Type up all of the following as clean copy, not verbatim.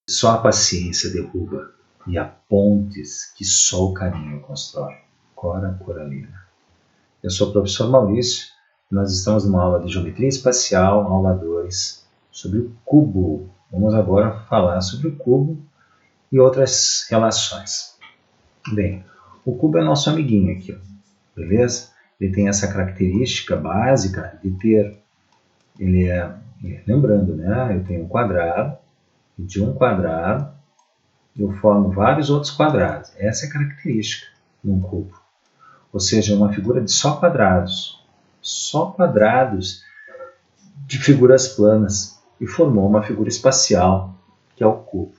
só a paciência derruba, e há pontes que só o carinho constrói. Cora Coralina. Eu sou o professor Maurício, e nós estamos numa aula de Geometria Espacial, aula 2, sobre o cubo. Vamos agora falar sobre o cubo e outras relações. Bem, o cubo é nosso amiguinho aqui, beleza? Ele tem essa característica básica de ter, lembrando, né? Eu tenho um quadrado, e de um quadrado eu formo vários outros quadrados. Essa é a característica de um cubo. Ou seja, uma figura de só quadrados de figuras planas, e formou uma figura espacial, que é o cubo.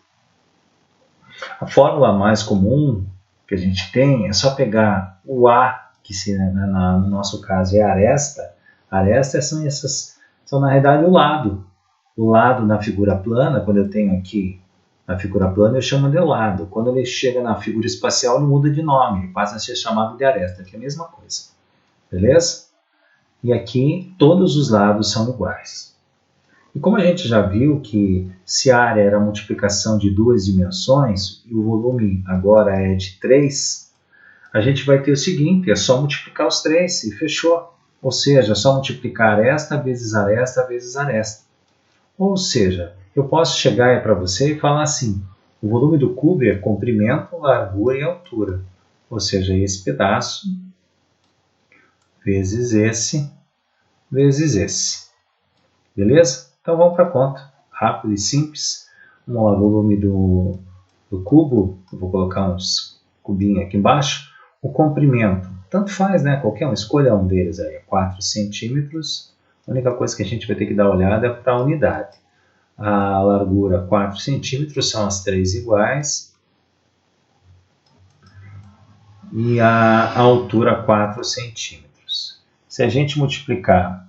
A fórmula mais comum que a gente tem é só pegar o A, que no nosso caso é a aresta. Arestas são na realidade o lado. O lado na figura plana, quando eu tenho aqui na figura plana, eu chamo de lado. Quando ele chega na figura espacial, ele muda de nome, ele passa a ser chamado de aresta, que é a mesma coisa. Beleza? E aqui todos os lados são iguais. E como a gente já viu que se a área era a multiplicação de duas dimensões e o volume agora é de 3, a gente vai ter o seguinte, é só multiplicar os 3 e fechou. Ou seja, é só multiplicar aresta vezes aresta vezes aresta. Ou seja, eu posso chegar para você e falar assim, o volume do cubo é comprimento, largura e altura. Ou seja, esse pedaço vezes esse. Beleza? Então vamos para a conta. Rápido e simples. Vamos lá, volume do cubo. Eu vou colocar uns cubinhos aqui embaixo. O comprimento, tanto faz, né? Qualquer um, escolha um deles aí. 4 centímetros. A única coisa que a gente vai ter que dar uma olhada é para a unidade. A largura 4 centímetros, são as 3 iguais. E a altura 4 centímetros. Se a gente multiplicar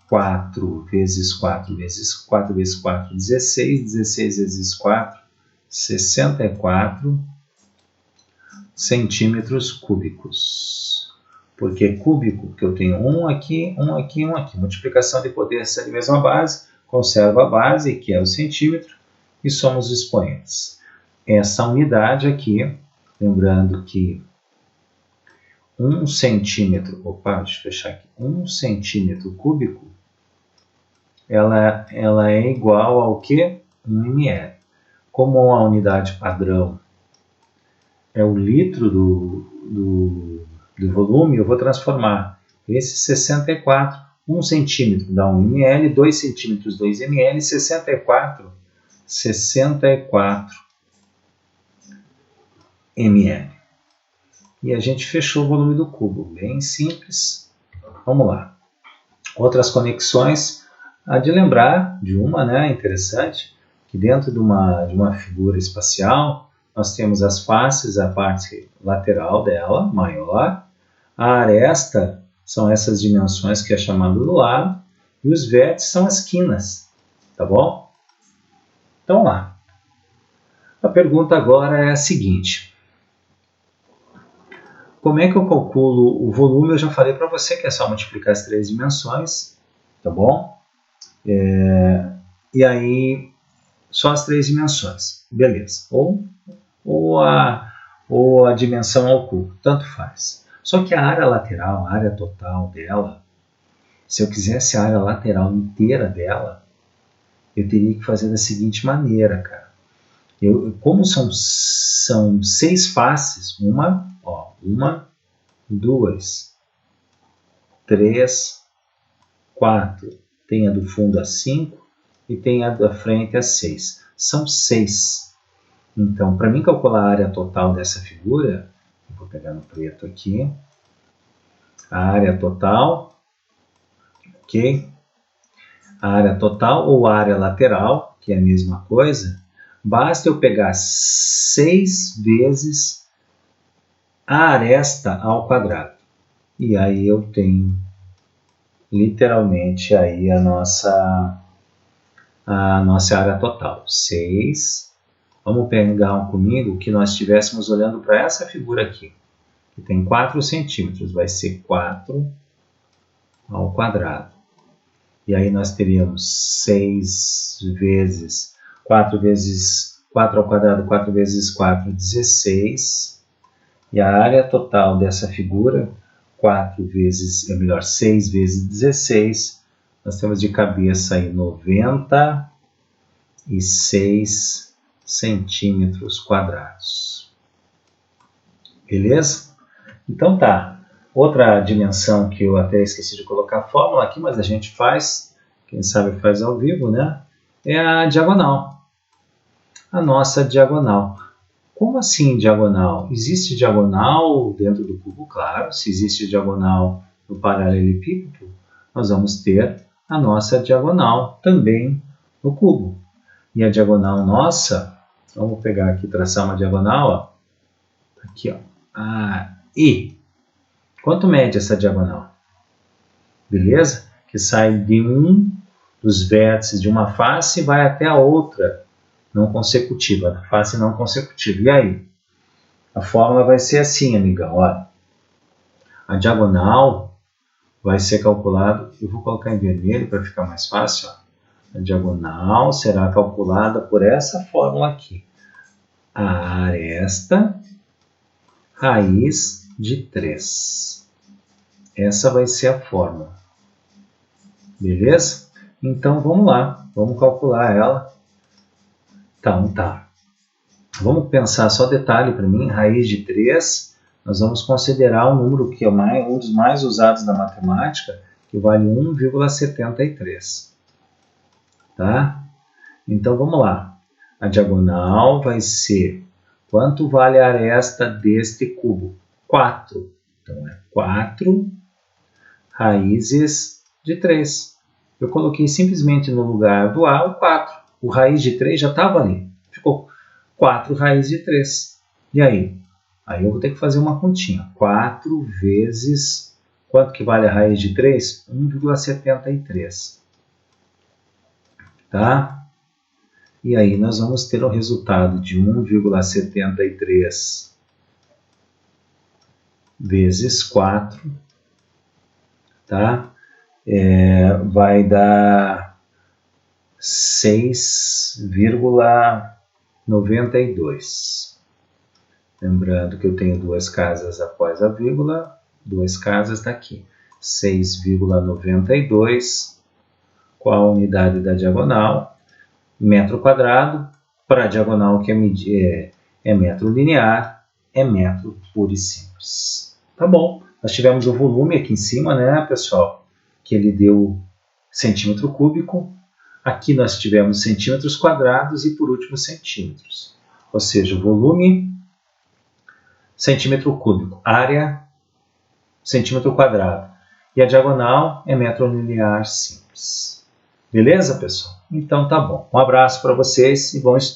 4 vezes 4 vezes 4 vezes 4, 16. 16 vezes 4, 64 centímetros cúbicos. Por que cúbico? Porque eu tenho um aqui, um aqui, um aqui. Multiplicação de potência de mesma base, conserva a base, que é o centímetro, e somos os expoentes. Essa unidade aqui, lembrando que 1 centímetro, deixa eu fechar aqui, 1 centímetro cúbico, ela é igual ao que? 1 ml. Como a unidade padrão é o litro do volume, eu vou transformar esse 64, 1 centímetro dá 1 ml, 2 centímetros 2 ml, 64 ml. E a gente fechou o volume do cubo, bem simples. Vamos lá. Outras conexões, há de lembrar de uma, né, interessante, que dentro de uma figura espacial, nós temos as faces, a parte lateral dela, maior. A aresta são essas dimensões que é chamado do lado, e os vértices são as quinas, tá bom? Então lá. A pergunta agora é a seguinte. Como é que eu calculo o volume? Eu já falei para você que é só multiplicar as 3 dimensões, tá bom? E aí, só as 3 dimensões, beleza. Ou a dimensão ao cubo, tanto faz. Só que a área lateral, a área total dela, se eu quisesse a área lateral inteira dela, eu teria que fazer da seguinte maneira, cara. Como são 6 faces, 1, 2, 3, 4, tem a do fundo a 5 e tem a da frente a 6. São 6. Então, para mim calcular a área total dessa figura, eu vou pegar no preto aqui, a área total, ok? A área total ou área lateral, que é a mesma coisa, basta eu pegar 6 vezes a aresta ao quadrado. E aí eu tenho literalmente aí a nossa área total. 6. Vamos pegar comigo que nós estivéssemos olhando para essa figura aqui, que tem 4 centímetros. Vai ser 4 ao quadrado. E aí nós teríamos 6 vezes 4 vezes 4 ao quadrado, 4 vezes 4, 16. E a área total dessa figura, 6 vezes 16, nós temos de cabeça aí 96 centímetros quadrados. Beleza? Então tá. Outra dimensão que eu até esqueci de colocar a fórmula aqui, mas a gente faz, quem sabe faz ao vivo, né? É a diagonal. A nossa diagonal. Como assim diagonal? Existe diagonal dentro do cubo? Claro. Se existe diagonal no paralelepípedo, nós vamos ter a nossa diagonal também no cubo. E a diagonal nossa, vamos pegar aqui, traçar uma diagonal, ó. Aqui, ó. I. Quanto mede essa diagonal? Beleza? Que sai de um dos vértices de uma face e vai até a outra não consecutiva, face não consecutiva. E aí? A fórmula vai ser assim, amigão. Olha, a diagonal vai ser calculada, eu vou colocar em vermelho para ficar mais fácil. Ó. A diagonal será calculada por essa fórmula aqui. A aresta raiz de 3. Essa vai ser a fórmula. Beleza? Então vamos lá, vamos calcular ela. Então tá. Vamos pensar só detalhe para mim, raiz de 3, nós vamos considerar um número que é um dos mais usados na matemática, que vale 1,73. Tá? Então vamos lá. A diagonal vai ser, quanto vale a aresta deste cubo? 4. Então é 4 raízes de 3. Eu coloquei simplesmente no lugar do A o 4. O raiz de 3 já estava ali. Ficou 4 raiz de 3. E aí? Aí eu vou ter que fazer uma continha. 4 vezes... Quanto que vale a raiz de 3? 1,73. Tá? E aí nós vamos ter o resultado de 1,73 vezes 4. Tá? Vai dar 6,92. Lembrando que eu tenho duas casas após a vírgula, duas casas daqui. 6,92. Qual a unidade da diagonal? Metro quadrado. Para a diagonal que é metro linear, é metro puro e simples. Tá bom. Nós tivemos o volume aqui em cima, né, pessoal? Que ele deu centímetro cúbico. Aqui nós tivemos centímetros quadrados e, por último, centímetros. Ou seja, volume, centímetro cúbico. Área, centímetro quadrado. E a diagonal é metro linear simples. Beleza, pessoal? Então tá bom. Um abraço para vocês e bom estudo.